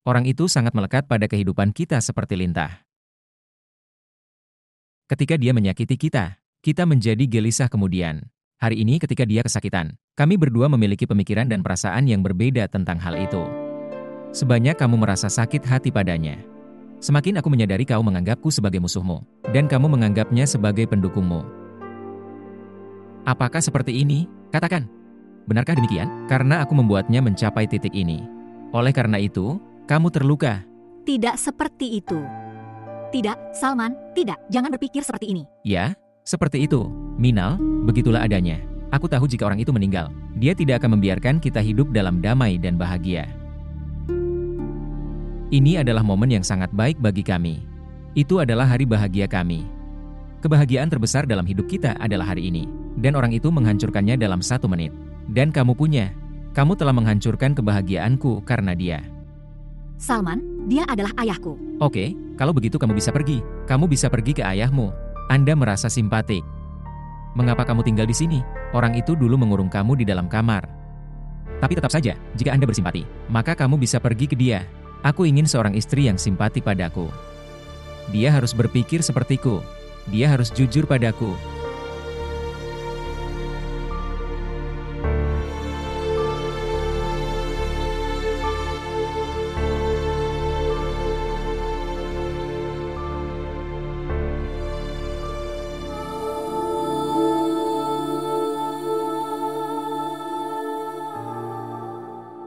Orang itu sangat melekat pada kehidupan kita seperti lintah. Ketika dia menyakiti kita, kita menjadi gelisah kemudian. Hari ini ketika dia kesakitan, kami berdua memiliki pemikiran dan perasaan yang berbeda tentang hal itu. Sebanyak kamu merasa sakit hati padanya, semakin aku menyadari kau menganggapku sebagai musuhmu, dan kamu menganggapnya sebagai pendukungmu. Apakah seperti ini? Katakan. Benarkah demikian? Karena aku membuatnya mencapai titik ini. Oleh karena itu, kamu terluka. Tidak seperti itu. Tidak, Salman, tidak. Jangan berpikir seperti ini. Ya, seperti itu. Minal, begitulah adanya. Aku tahu jika orang itu meninggal, dia tidak akan membiarkan kita hidup dalam damai dan bahagia. Ini adalah momen yang sangat baik bagi kami. Itu adalah hari bahagia kami. Kebahagiaan terbesar dalam hidup kita adalah hari ini. Dan orang itu menghancurkannya dalam 1 menit. Dan kamu punya. Kamu telah menghancurkan kebahagiaanku karena dia. Salman, dia adalah ayahku. Oke, kalau begitu kamu bisa pergi. Kamu bisa pergi ke ayahmu. Anda merasa simpatik. Mengapa kamu tinggal di sini? Orang itu dulu mengurung kamu di dalam kamar. Tapi tetap saja, jika Anda bersimpati, maka kamu bisa pergi ke dia. Aku ingin seorang istri yang simpati padaku. Dia harus berpikir sepertiku. Dia harus jujur padaku.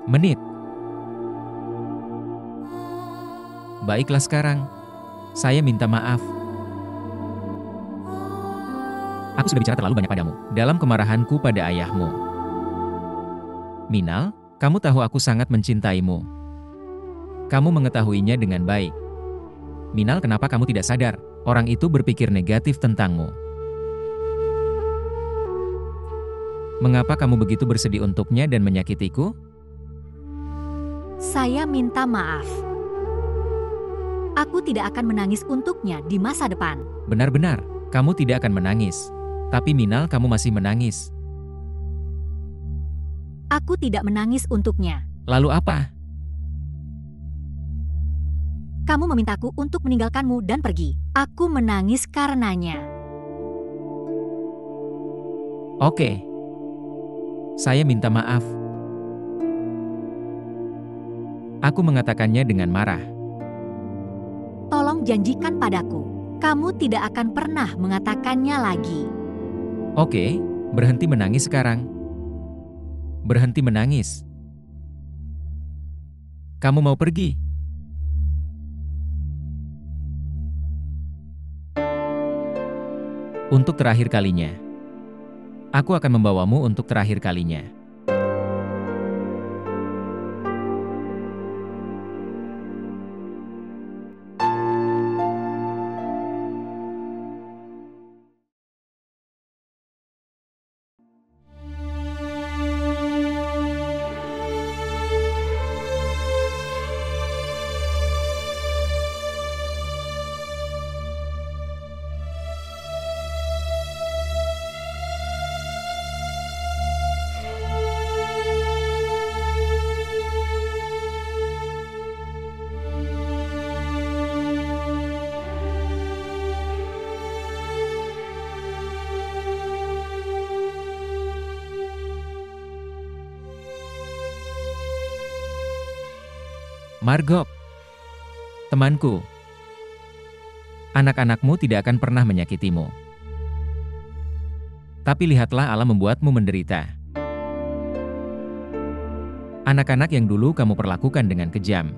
Menit. Baiklah sekarang. Saya minta maaf. Aku sudah bicara terlalu banyak padamu, dalam kemarahanku pada ayahmu. Minal, kamu tahu aku sangat mencintaimu. Kamu mengetahuinya dengan baik. Minal, kenapa kamu tidak sadar? Orang itu berpikir negatif tentangmu. Mengapa kamu begitu bersedih untuknya dan menyakitiku? Saya minta maaf. Aku tidak akan menangis untuknya di masa depan. Benar-benar, kamu tidak akan menangis. Tapi Minal, kamu masih menangis. Aku tidak menangis untuknya. Lalu apa? Kamu memintaku untuk meninggalkanmu dan pergi. Aku menangis karenanya. Oke. Saya minta maaf. Aku mengatakannya dengan marah. Tolong janjikan padaku, kamu tidak akan pernah mengatakannya lagi. Oke, berhenti menangis sekarang. Berhenti menangis. Kamu mau pergi? Untuk terakhir kalinya. Aku akan membawamu untuk terakhir kalinya. Margot, temanku, anak-anakmu tidak akan pernah menyakitimu. Tapi lihatlah Allah membuatmu menderita. Anak-anak yang dulu kamu perlakukan dengan kejam,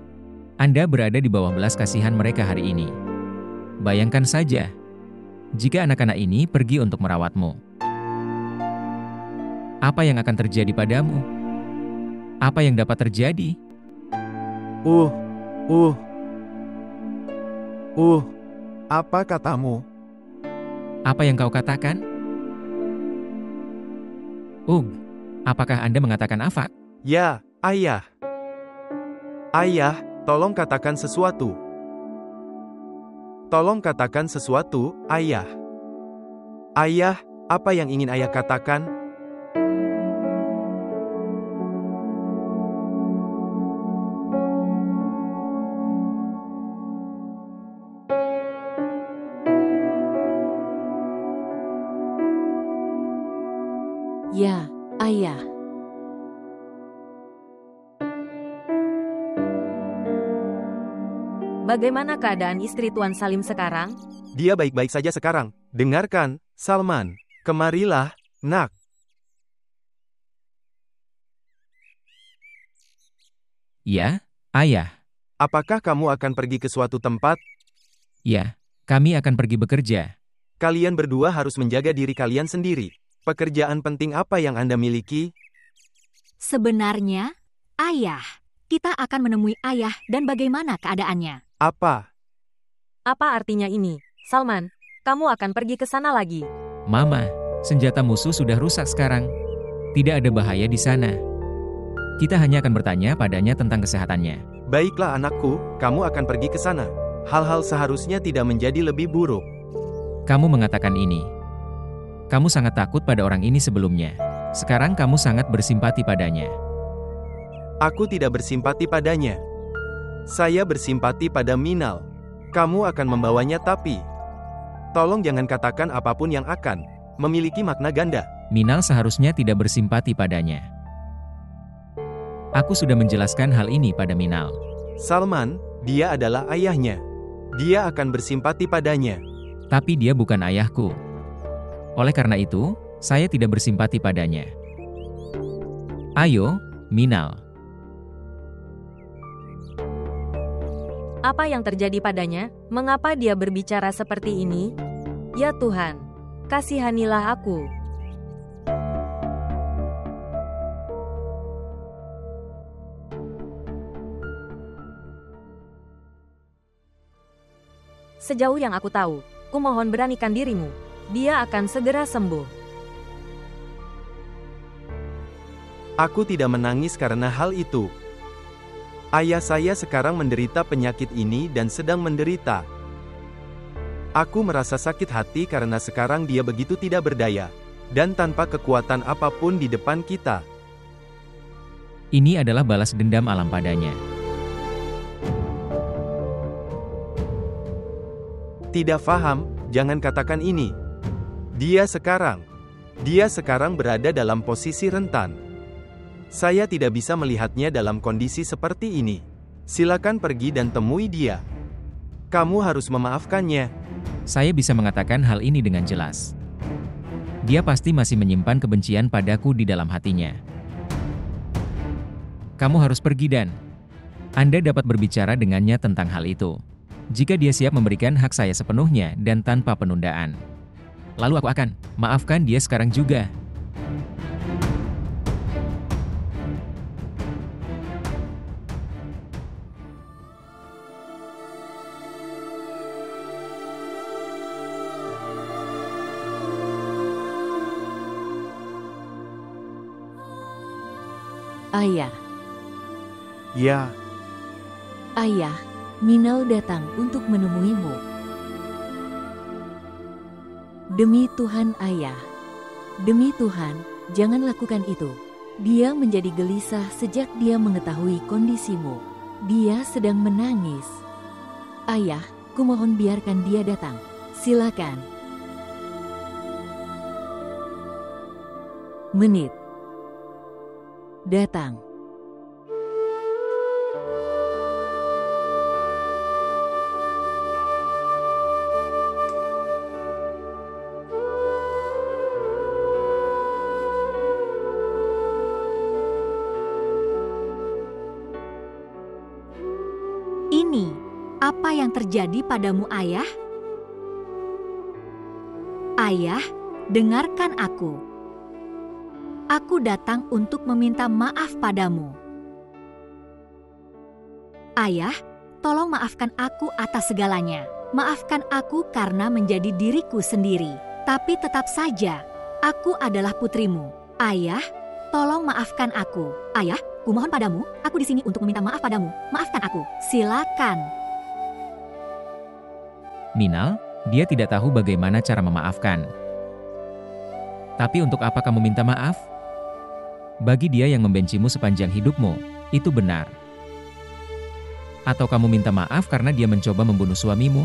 Anda berada di bawah belas kasihan mereka hari ini. Bayangkan saja, jika anak-anak ini pergi untuk merawatmu. Apa yang akan terjadi padamu? Apa yang dapat terjadi? Apa katamu? Apa yang kau katakan? Apakah Anda mengatakan Afak? Ya, ayah. Ayah, tolong katakan sesuatu. Tolong katakan sesuatu, ayah. Ayah, apa yang ingin ayah katakan? Ya, Ayah. Bagaimana keadaan istri Tuan Salim sekarang? Dia baik-baik saja sekarang. Dengarkan, Salman. Kemarilah, nak. Ya, ayah. Apakah kamu akan pergi ke suatu tempat? Ya, kami akan pergi bekerja. Kalian berdua harus menjaga diri kalian sendiri. Pekerjaan penting apa yang Anda miliki? Sebenarnya, ayah, kita akan menemui ayah dan bagaimana keadaannya. Apa? Apa artinya ini? Salman, kamu akan pergi ke sana lagi. Mama, senjata musuh sudah rusak sekarang. Tidak ada bahaya di sana. Kita hanya akan bertanya padanya tentang kesehatannya. Baiklah anakku, kamu akan pergi ke sana. Hal-hal seharusnya tidak menjadi lebih buruk. Kamu mengatakan ini. Kamu sangat takut pada orang ini sebelumnya. Sekarang kamu sangat bersimpati padanya. Aku tidak bersimpati padanya. Saya bersimpati pada Minal. Kamu akan membawanya tapi... Tolong jangan katakan apapun yang akan memiliki makna ganda. Minal seharusnya tidak bersimpati padanya. Aku sudah menjelaskan hal ini pada Minal. Salman, dia adalah ayahnya. Dia akan bersimpati padanya. Tapi dia bukan ayahku. Oleh karena itu, saya tidak bersimpati padanya. Ayo, Minal. Apa yang terjadi padanya? Mengapa dia berbicara seperti ini? Ya Tuhan, kasihanilah aku. Sejauh yang aku tahu, kumohon beranikan dirimu. Dia akan segera sembuh. Aku tidak menangis karena hal itu. Ayah saya sekarang menderita penyakit ini dan sedang menderita. Aku merasa sakit hati karena sekarang dia begitu tidak berdaya, dan tanpa kekuatan apapun di depan kita. Ini adalah balas dendam alam padanya. Tidak faham, jangan katakan ini. Dia sekarang berada dalam posisi rentan. Saya tidak bisa melihatnya dalam kondisi seperti ini. Silakan pergi dan temui dia. Kamu harus memaafkannya. Saya bisa mengatakan hal ini dengan jelas. Dia pasti masih menyimpan kebencian padaku di dalam hatinya. Kamu harus pergi dan Anda dapat berbicara dengannya tentang hal itu. Jika dia siap memberikan hak saya sepenuhnya dan tanpa penundaan. Lalu aku akan maafkan dia sekarang juga. Ayah. Ya, Ayah, Minal datang untuk menemuimu. Demi Tuhan Ayah. Demi Tuhan, jangan lakukan itu. Dia menjadi gelisah sejak dia mengetahui kondisimu. Dia sedang menangis. Ayah, kumohon biarkan dia datang. Silakan. Menit. Datang. Ini, apa yang terjadi padamu ayah? Ayah, dengarkan aku. Aku datang untuk meminta maaf padamu. Ayah, tolong maafkan aku atas segalanya. Maafkan aku karena menjadi diriku sendiri. Tapi tetap saja, aku adalah putrimu. Ayah, tolong maafkan aku. Ayah, kumohon padamu, aku di sini untuk meminta maaf padamu. Maafkan aku, silakan. Minal, dia tidak tahu bagaimana cara memaafkan. Tapi untuk apa kamu minta maaf? Bagi dia yang membencimu sepanjang hidupmu, itu benar. Atau kamu minta maaf karena dia mencoba membunuh suamimu?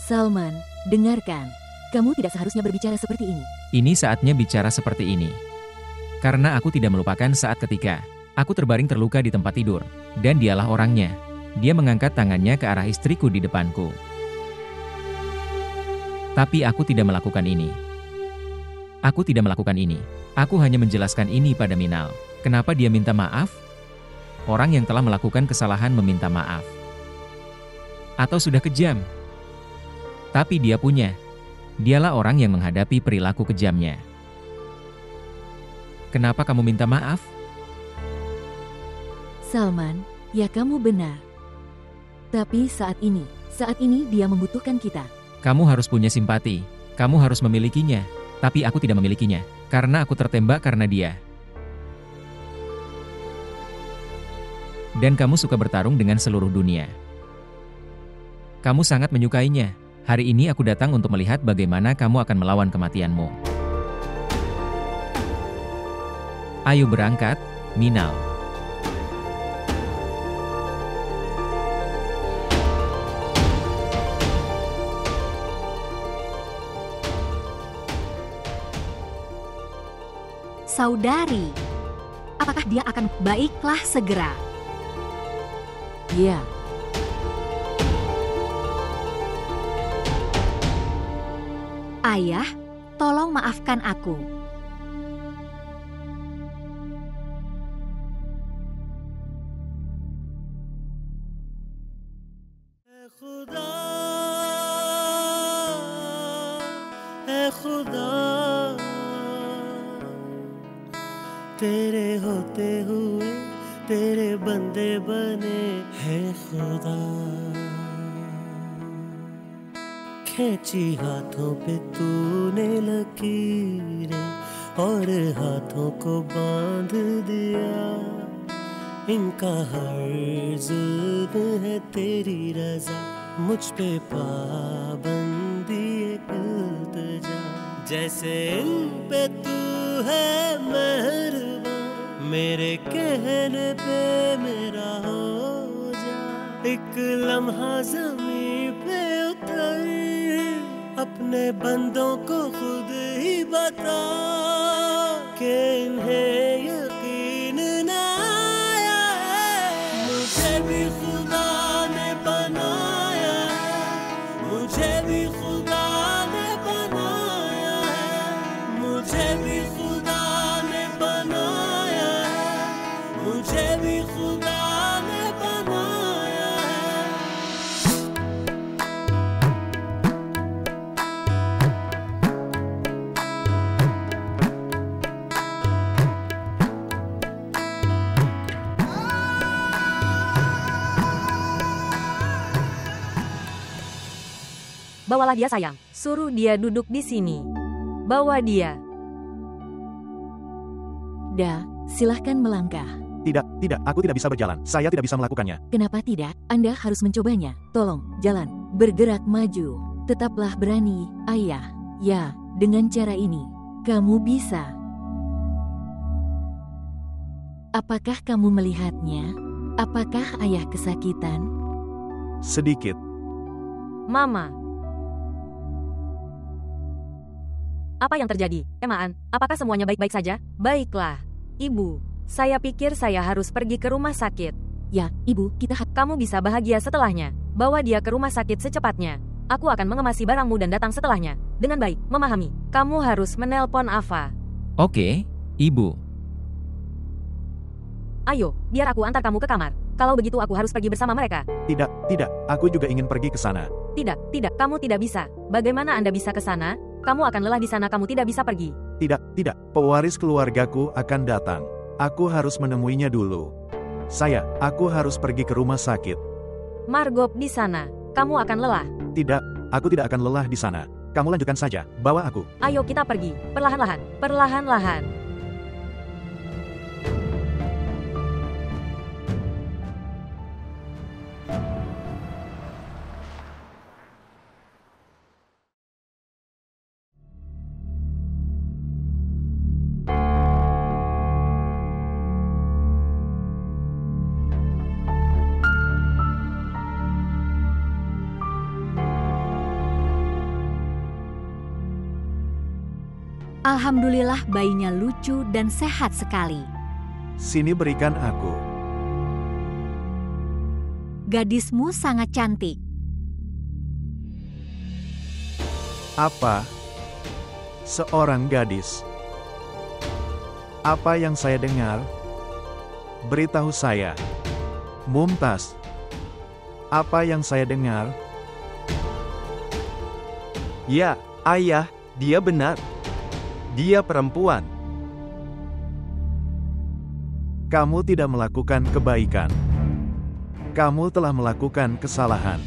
Salman, dengarkan. Kamu tidak seharusnya berbicara seperti ini. Ini saatnya bicara seperti ini. Karena aku tidak melupakan saat ketika aku terbaring terluka di tempat tidur. Dan dialah orangnya. Dia mengangkat tangannya ke arah istriku di depanku. Tapi aku tidak melakukan ini. Aku tidak melakukan ini. Aku hanya menjelaskan ini pada Minal. Kenapa dia minta maaf? Orang yang telah melakukan kesalahan meminta maaf. Atau sudah kejam. Tapi dia punya. Dialah orang yang menghadapi perilaku kejamnya. Kenapa kamu minta maaf? Salman, ya kamu benar. Tapi saat ini dia membutuhkan kita. Kamu harus punya simpati. Kamu harus memilikinya. Tapi aku tidak memilikinya. Karena aku tertembak karena dia. Dan kamu suka bertarung dengan seluruh dunia. Kamu sangat menyukainya. Hari ini aku datang untuk melihat bagaimana kamu akan melawan kematianmu. Ayo berangkat, Minal. Saudari, apakah dia akan baiklah segera? Ya. Ayah, tolong maafkan aku. तेरे होते हुए तेरे बंदे बने हैं खुदा। खींची हाथों पे तूने लकीरें और हाथों को बांध दिया। इनका हर जुल्म है तेरी रजा, मुझ पे पाबंदी इल्तिजा। जैसे इन पे तू है मेहरबान, मेरे कहने पे मेरा हो जा। एक लम्हा ज़मीं पे उतर, अपने बंदों को खुद ही बता कि इन्हें यकीन न आया है। मुझे भी खुदा ने बनाया है, मुझे भी खुदा ने बनाया है, मुझे भी खुदा ने बनाया है, मुझे भी खुदा ने बनाया है। Bawalah dia sayang. Suruh dia duduk di sini. Bawa dia. Da, silahkan melangkah. Tidak, aku tidak bisa berjalan. Saya tidak bisa melakukannya. Kenapa tidak? Anda harus mencobanya. Tolong, jalan. Bergerak maju. Tetaplah berani, ayah. Ya, dengan cara ini, kamu bisa. Apakah kamu melihatnya? Apakah ayah kesakitan? Sedikit. Mama. Apa yang terjadi, Emaan? Apakah semuanya baik-baik saja? Baiklah. Ibu, saya pikir saya harus pergi ke rumah sakit. Ya, ibu, Kamu bisa bahagia setelahnya. Bawa dia ke rumah sakit secepatnya. Aku akan mengemasi barangmu dan datang setelahnya. Dengan baik, memahami. Kamu harus menelpon Ava. Oke, Ibu. Ayo, biar aku antar kamu ke kamar. Kalau begitu aku harus pergi bersama mereka. Tidak, aku juga ingin pergi ke sana. Tidak, kamu tidak bisa. Bagaimana Anda bisa ke sana? Kamu akan lelah di sana, kamu tidak bisa pergi. Tidak, pewaris keluargaku akan datang. Aku harus menemuinya dulu. Aku harus pergi ke rumah sakit. Margop di sana. Kamu akan lelah. Tidak, aku tidak akan lelah di sana. Kamu lanjutkan saja, bawa aku. Ayo kita pergi. Perlahan-lahan. Perlahan-lahan. Alhamdulillah bayinya lucu dan sehat sekali. Sini berikan aku. Gadismu sangat cantik. Apa? Seorang gadis. Apa yang saya dengar? Beritahu saya. Mumtaz. Apa yang saya dengar? Ya, ayah, dia benar. Dia perempuan. Kamu tidak melakukan kebaikan. Kamu telah melakukan kesalahan.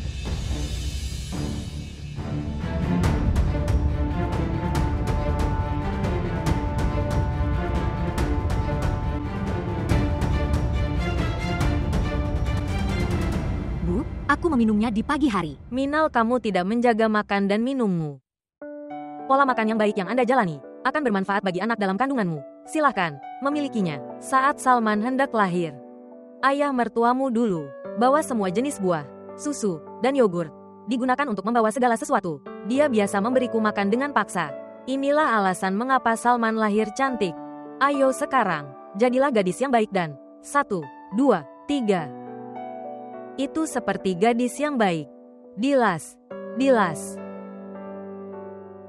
Bu, aku meminumnya di pagi hari. Minal, kamu tidak menjaga makan dan minummu. Pola makan yang baik yang Anda jalani akan bermanfaat bagi anak dalam kandunganmu. Silahkan memilikinya. Saat Salman hendak lahir, ayah mertuamu dulu bawa semua jenis buah, susu, dan yogurt. Digunakan untuk membawa segala sesuatu. Dia biasa memberiku makan dengan paksa. Inilah alasan mengapa Salman lahir cantik. Ayo sekarang, jadilah gadis yang baik dan 1, 2, 3. Itu seperti gadis yang baik. Dilas, Dilas.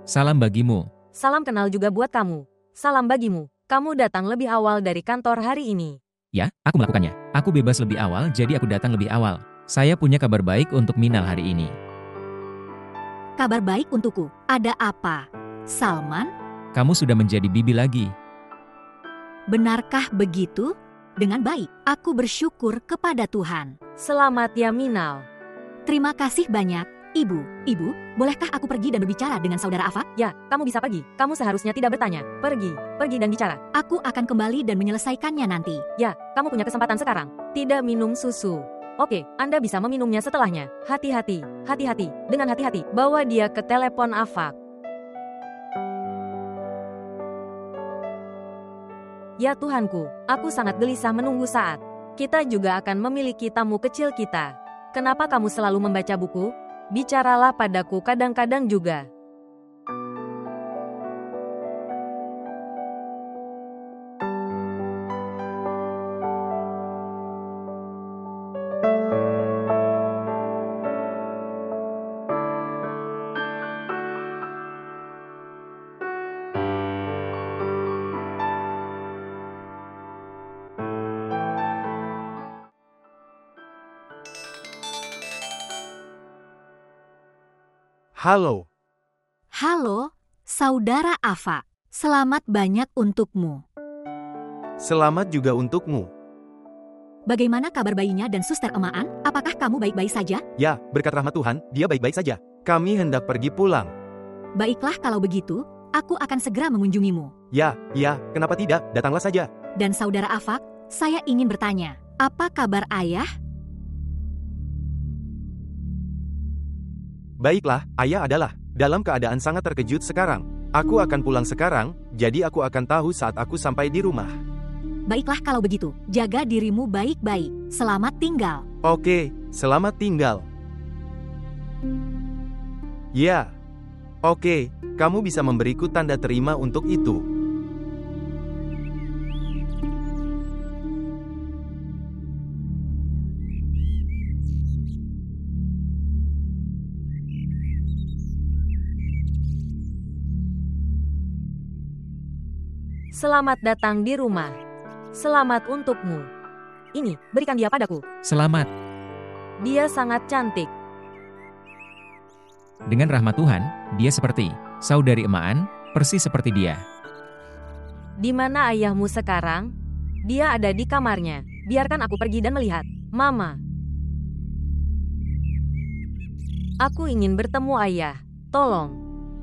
Salam bagimu. Salam kenal juga buat kamu. Salam bagimu. Kamu datang lebih awal dari kantor hari ini. Ya, aku melakukannya. Aku bebas lebih awal, jadi aku datang lebih awal. Saya punya kabar baik untuk Minal hari ini. Kabar baik untukku. Ada apa? Salman, Kamu sudah menjadi bibi lagi. benarkah begitu? Dengan baik, aku bersyukur kepada Tuhan. Selamat ya Minal. Terima kasih banyak, Ibu. Ibu, bolehkah aku pergi dan berbicara dengan saudara Afak? Ya, kamu bisa pergi. Kamu seharusnya tidak bertanya. Pergi dan bicara. Aku akan kembali dan menyelesaikannya nanti. Ya, kamu punya kesempatan sekarang. Tidak minum susu. Oke, Anda bisa meminumnya setelahnya. Hati-hati, hati-hati. Dengan hati-hati, bawa dia ke telepon Afak. Ya Tuhanku, aku sangat gelisah menunggu saat kita juga akan memiliki tamu kecil kita. Kenapa kamu selalu membaca buku? Bicaralah padaku kadang-kadang juga. Halo. Halo, saudara Afak. Selamat banyak untukmu. Selamat juga untukmu. Bagaimana kabar bayinya dan suster emaan? Apakah kamu baik-baik saja? Ya, berkat rahmat Tuhan, dia baik-baik saja. Kami hendak pergi pulang. Baiklah kalau begitu, aku akan segera mengunjungimu. Ya, kenapa tidak? Datanglah saja. Dan saudara Afak, saya ingin bertanya, apa kabar ayah? Baiklah, ayah adalah dalam keadaan sangat terkejut sekarang. Aku akan pulang sekarang, jadi aku akan tahu saat aku sampai di rumah. Baiklah kalau begitu, jaga dirimu baik-baik. Selamat tinggal. Oke, selamat tinggal. Ya. Oke, kamu bisa memberiku tanda terima untuk itu. Selamat datang di rumah. Selamat untukmu. Ini, berikan dia padaku. Selamat. Dia sangat cantik. Dengan rahmat Tuhan, dia seperti saudari emaan, persis seperti dia. Di mana ayahmu sekarang? Dia ada di kamarnya. Biarkan aku pergi dan melihat. Mama. Aku ingin bertemu ayah. Tolong.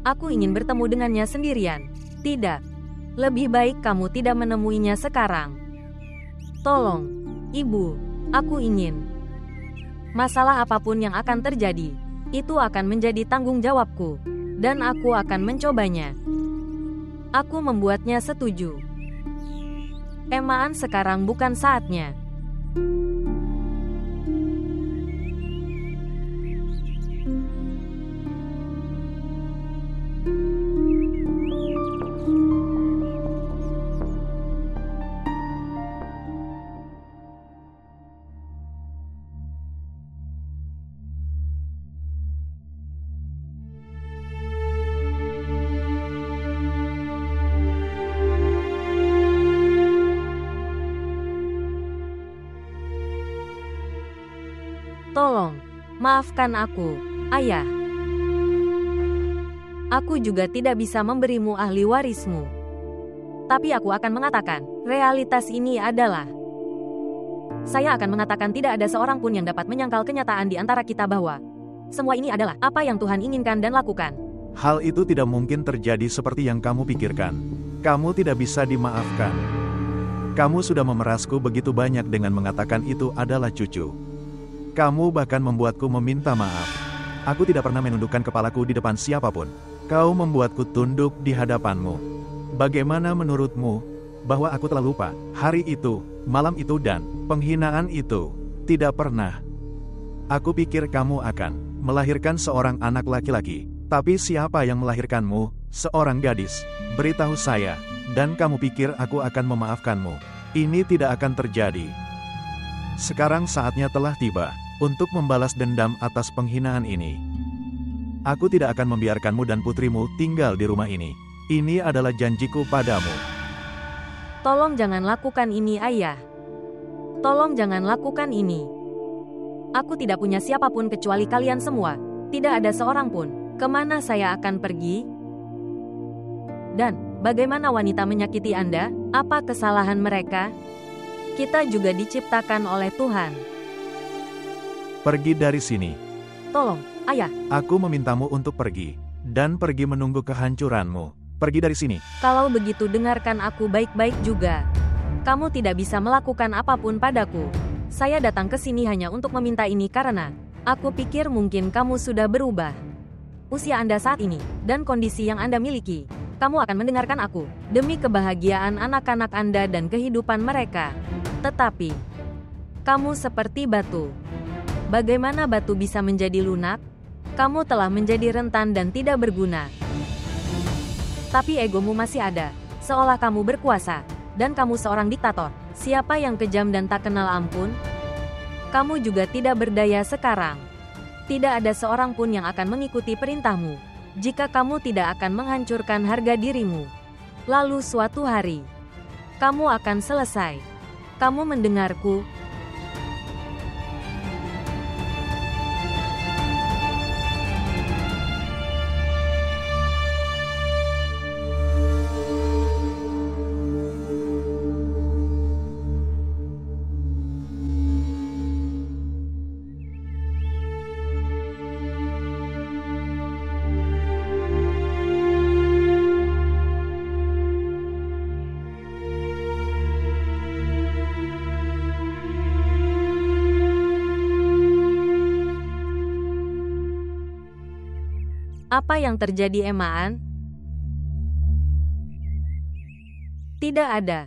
Aku ingin bertemu dengannya sendirian. Tidak. Lebih baik kamu tidak menemuinya sekarang. Tolong, Ibu, aku ingin. Masalah apapun yang akan terjadi, itu akan menjadi tanggung jawabku, dan aku akan mencobanya. Aku membuatnya setuju. Emaan sekarang bukan saatnya. Tolong, maafkan aku, Ayah. Aku juga tidak bisa memberimu ahli warismu. Tapi aku akan mengatakan, realitas ini adalah... Saya akan mengatakan tidak ada seorang pun yang dapat menyangkal kenyataan di antara kita bahwa semua ini adalah apa yang Tuhan inginkan dan lakukan. Hal itu tidak mungkin terjadi seperti yang kamu pikirkan. Kamu tidak bisa dimaafkan. Kamu sudah memerasku begitu banyak dengan mengatakan itu adalah cucu. Kamu bahkan membuatku meminta maaf. Aku tidak pernah menundukkan kepalaku di depan siapapun. Kau membuatku tunduk di hadapanmu. Bagaimana menurutmu bahwa aku telah lupa hari itu, malam itu dan penghinaan itu? Tidak pernah. Aku pikir kamu akan melahirkan seorang anak laki-laki. Tapi siapa yang melahirkanmu? Seorang gadis. Beritahu saya, dan kamu pikir aku akan memaafkanmu. Ini tidak akan terjadi. Sekarang saatnya telah tiba untuk membalas dendam atas penghinaan ini. Aku tidak akan membiarkanmu dan putrimu tinggal di rumah ini. Ini adalah janjiku padamu. Tolong jangan lakukan ini, Ayah. Tolong jangan lakukan ini. Aku tidak punya siapapun kecuali kalian semua. Tidak ada seorang pun. Kemana saya akan pergi? Dan bagaimana wanita menyakiti Anda? Apa kesalahan mereka? Kita juga diciptakan oleh Tuhan. Pergi dari sini. Tolong, Ayah. Aku memintamu untuk pergi. Dan pergi menunggu kehancuranmu. Pergi dari sini. Kalau begitu dengarkan aku baik-baik juga. Kamu tidak bisa melakukan apapun padaku. Saya datang ke sini hanya untuk meminta ini karena aku pikir mungkin kamu sudah berubah. Usia Anda saat ini, dan kondisi yang Anda miliki. Kamu akan mendengarkan aku, demi kebahagiaan anak-anak Anda dan kehidupan mereka. Tetapi, kamu seperti batu. Bagaimana batu bisa menjadi lunak? Kamu telah menjadi rentan dan tidak berguna. Tapi egomu masih ada, seolah kamu berkuasa, dan kamu seorang diktator. Siapa yang kejam dan tak kenal ampun? Kamu juga tidak berdaya sekarang. Tidak ada seorang pun yang akan mengikuti perintahmu, jika kamu tidak akan menghancurkan harga dirimu. Lalu suatu hari, kamu akan selesai. Kamu mendengarku? Apa yang terjadi, Emaan? Tidak ada.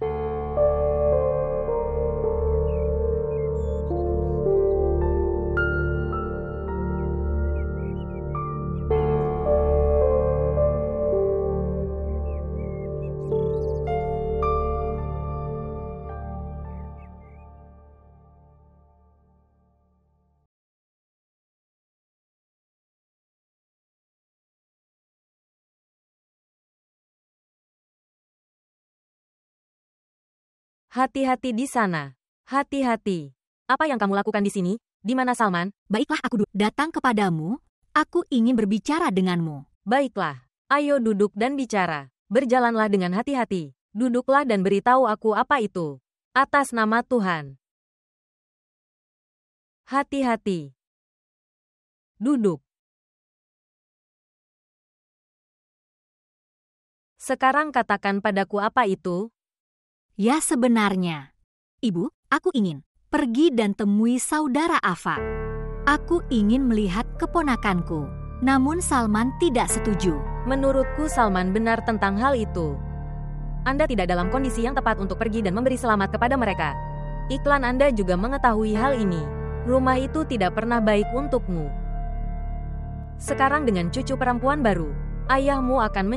Hati-hati di sana. Hati-hati. Apa yang kamu lakukan di sini? Di mana Salman? Baiklah, aku datang kepadamu. Aku ingin berbicara denganmu. Baiklah. Ayo duduk dan bicara. Berjalanlah dengan hati-hati. Duduklah dan beritahu aku apa itu. Atas nama Tuhan. Hati-hati. Duduk. Sekarang katakan padaku apa itu? Ya, sebenarnya. Ibu, aku ingin pergi dan temui saudara Afa. Aku ingin melihat keponakanku. Namun Salman tidak setuju. Menurutku Salman benar tentang hal itu. Anda tidak dalam kondisi yang tepat untuk pergi dan memberi selamat kepada mereka. Iklan Anda juga mengetahui hal ini. Rumah itu tidak pernah baik untukmu. Sekarang dengan cucu perempuan baru, ayahmu akan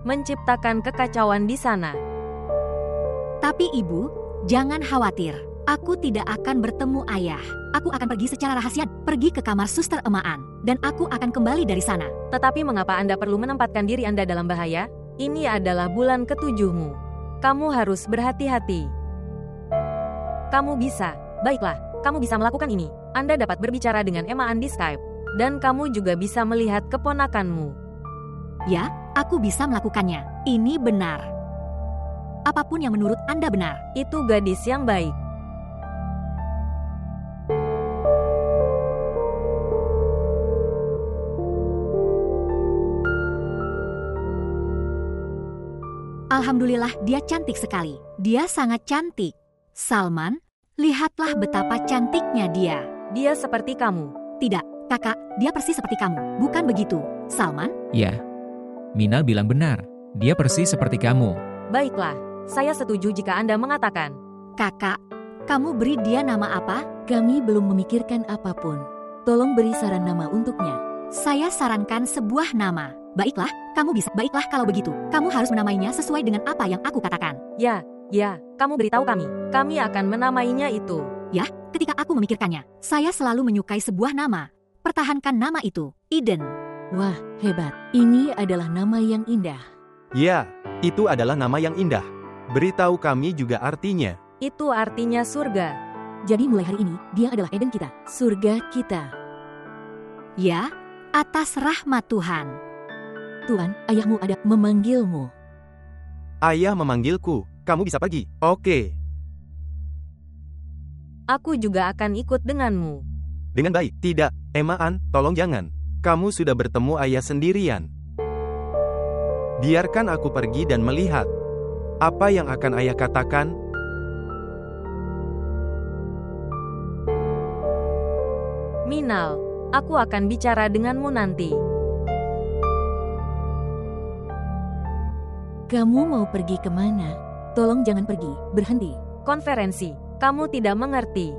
menciptakan kekacauan di sana. Tapi ibu, jangan khawatir. Aku tidak akan bertemu ayah. Aku akan pergi secara rahasia, pergi ke kamar suster Emaan, dan aku akan kembali dari sana. Tetapi mengapa Anda perlu menempatkan diri Anda dalam bahaya? Ini adalah bulan ke-7-mu. Kamu harus berhati-hati. Kamu bisa. Baiklah, kamu bisa melakukan ini. Anda dapat berbicara dengan emaan di Skype. Dan kamu juga bisa melihat keponakanmu. Ya, aku bisa melakukannya. Ini benar. Apapun yang menurut Anda benar. Itu gadis yang baik. Alhamdulillah, dia cantik sekali. Dia sangat cantik. Salman, lihatlah betapa cantiknya dia. Dia seperti kamu. Tidak, kakak, dia persis seperti kamu. Bukan begitu, Salman? Ya. Minal bilang benar. Dia persis seperti kamu. Baiklah, saya setuju jika Anda mengatakan. Kakak, kamu beri dia nama apa? Kami belum memikirkan apapun. Tolong beri saran nama untuknya. Saya sarankan sebuah nama. Baiklah, kamu bisa. Baiklah kalau begitu, kamu harus menamainya sesuai dengan apa yang aku katakan. Ya, kamu beritahu kami. Kami akan menamainya itu. Ya, ketika aku memikirkannya, saya selalu menyukai sebuah nama. Pertahankan nama itu, Eden. Wah, hebat. Ini adalah nama yang indah. Ya, itu adalah nama yang indah. Beritahu kami juga artinya. Itu artinya surga. Jadi mulai hari ini, dia adalah Eden kita. Surga kita. Ya, atas rahmat Tuhan. Tuan, ayahmu ada memanggilmu. Ayah memanggilku. Kamu bisa pergi. Oke. Aku juga akan ikut denganmu. Dengan baik. Tidak, Emaan, tolong jangan. Kamu sudah bertemu ayah sendirian. Biarkan aku pergi dan melihat. Apa yang akan ayah katakan? Minal, aku akan bicara denganmu nanti. Kamu mau pergi kemana? Tolong jangan pergi, berhenti. Konferensi, kamu tidak mengerti.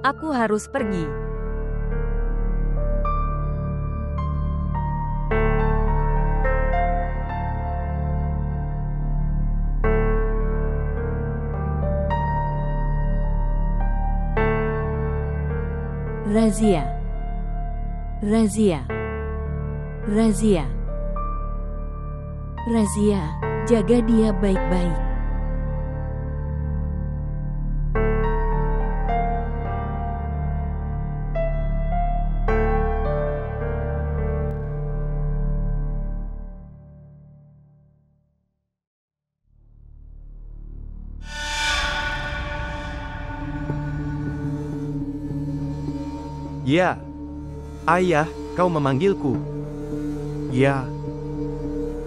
Aku harus pergi. Razia. Razia. Razia. Razia, jaga dia baik-baik. Ya. Ayah, kau memanggilku. Ya.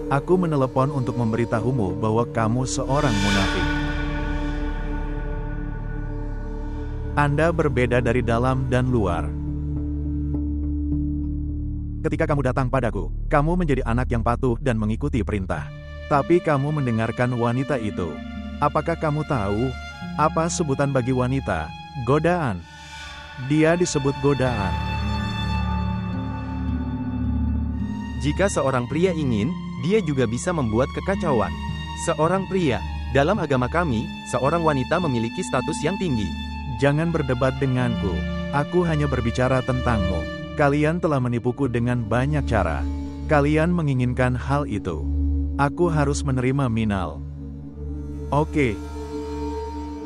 Aku menelepon untuk memberitahumu bahwa kamu seorang munafik. Anda berbeda dari dalam dan luar. Ketika kamu datang padaku, kamu menjadi anak yang patuh dan mengikuti perintah. Tapi kamu mendengarkan wanita itu. Apakah kamu tahu apa sebutan bagi wanita? Godaan. Dia disebut godaan. Jika seorang pria ingin, dia juga bisa membuat kekacauan. Seorang pria, dalam agama kami, seorang wanita memiliki status yang tinggi. Jangan berdebat denganku. Aku hanya berbicara tentangmu. Kalian telah menipuku dengan banyak cara. Kalian menginginkan hal itu. Aku harus menerima Minal. Oke.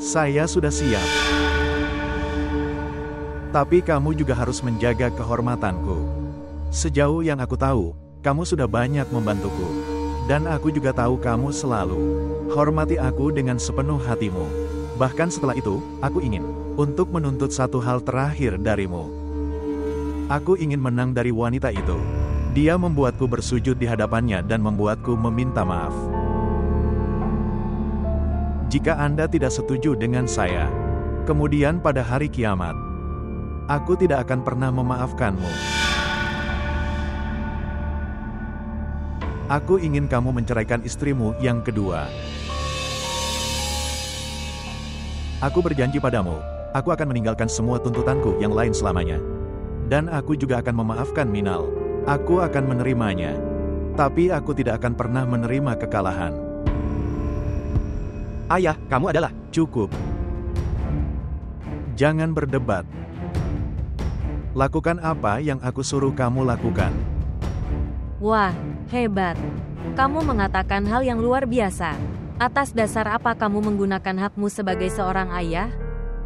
Saya sudah siap. Tapi kamu juga harus menjaga kehormatanku. Sejauh yang aku tahu, kamu sudah banyak membantuku. Dan aku juga tahu kamu selalu hormati aku dengan sepenuh hatimu. Bahkan setelah itu, aku ingin untuk menuntut satu hal terakhir darimu. Aku ingin menang dari wanita itu. Dia membuatku bersujud di hadapannya dan membuatku meminta maaf. Jika Anda tidak setuju dengan saya, kemudian pada hari kiamat, aku tidak akan pernah memaafkanmu. Aku ingin kamu menceraikan istrimu yang kedua. Aku berjanji padamu, aku akan meninggalkan semua tuntutanku yang lain selamanya. Dan aku juga akan memaafkan Minal. Aku akan menerimanya. Tapi aku tidak akan pernah menerima kekalahan. Ayah, kamu adalah... Cukup. Jangan berdebat. Lakukan apa yang aku suruh kamu lakukan. Wah, hebat. Kamu mengatakan hal yang luar biasa. Atas dasar apa kamu menggunakan hakmu sebagai seorang ayah?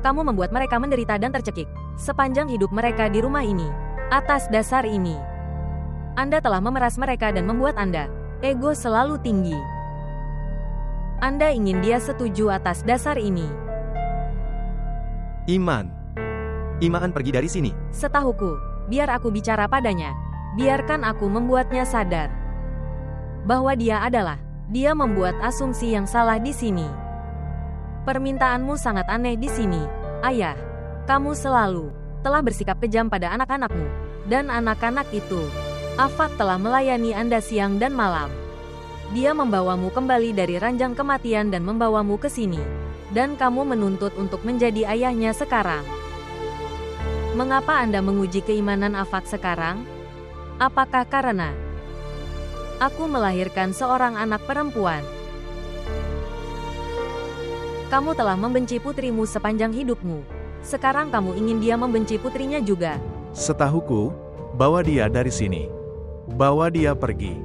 Kamu membuat mereka menderita dan tercekik sepanjang hidup mereka di rumah ini. Atas dasar ini, Anda telah memeras mereka dan membuat Anda ego selalu tinggi. Anda ingin dia setuju atas dasar ini. Iman pergi dari sini. Setahuku, biar aku bicara padanya. Biarkan aku membuatnya sadar bahwa dia membuat asumsi yang salah di sini. Permintaanmu sangat aneh di sini, Ayah. Kamu selalu telah bersikap kejam pada anak-anakmu, dan anak-anak itu. Afak telah melayani Anda siang dan malam. Dia membawamu kembali dari ranjang kematian dan membawamu ke sini. Dan kamu menuntut untuk menjadi ayahnya sekarang. Mengapa Anda menguji keimanan Afak sekarang? Apakah karena aku melahirkan seorang anak perempuan? Kamu telah membenci putrimu sepanjang hidupmu. Sekarang kamu ingin dia membenci putrinya juga. Setahuku, bawa dia dari sini. Bawa dia pergi.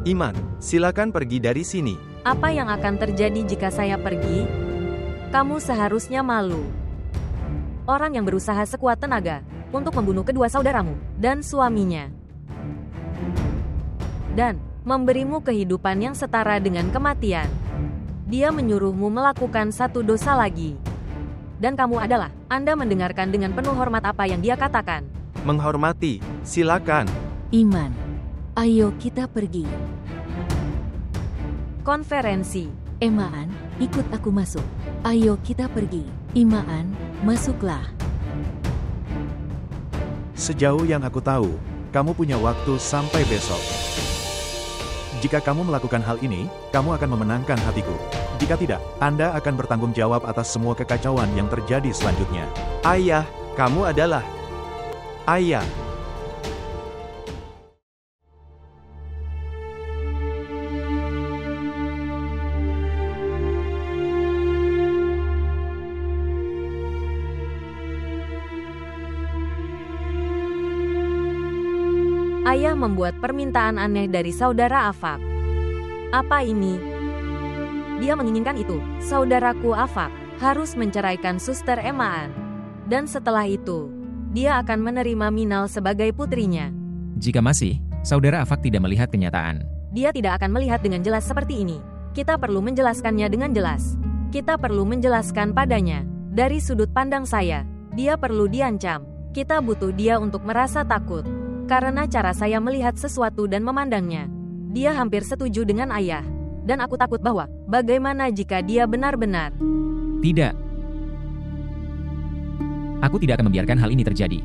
Iman, silakan pergi dari sini. Apa yang akan terjadi jika saya pergi? Kamu seharusnya malu. Orang yang berusaha sekuat tenaga untuk membunuh kedua saudaramu dan suaminya. Dan memberimu kehidupan yang setara dengan kematian. Dia menyuruhmu melakukan satu dosa lagi. Dan kamu Anda mendengarkan dengan penuh hormat apa yang dia katakan. Menghormati, silakan. Iman, ayo kita pergi. Konferensi. Emaan, ikut aku masuk. Ayo kita pergi. Imaan, masuklah. Sejauh yang aku tahu, kamu punya waktu sampai besok. Jika kamu melakukan hal ini, kamu akan memenangkan hatiku. Jika tidak, Anda akan bertanggung jawab atas semua kekacauan yang terjadi selanjutnya. Ayah, kamu adalah ayah. Ayah membuat permintaan aneh dari saudara Afak. Apa ini? Dia menginginkan itu. Saudaraku Afak harus menceraikan Suster Emaan. Dan setelah itu, dia akan menerima Minal sebagai putrinya. Jika masih, saudara Afak tidak melihat kenyataan. Dia tidak akan melihat dengan jelas seperti ini. Kita perlu menjelaskannya dengan jelas. Kita perlu menjelaskan padanya. Dari sudut pandang saya, dia perlu diancam. Kita butuh dia untuk merasa takut. Karena cara saya melihat sesuatu dan memandangnya. Dia hampir setuju dengan ayah. Dan aku takut bahwa, bagaimana jika dia benar-benar... Tidak. Aku tidak akan membiarkan hal ini terjadi.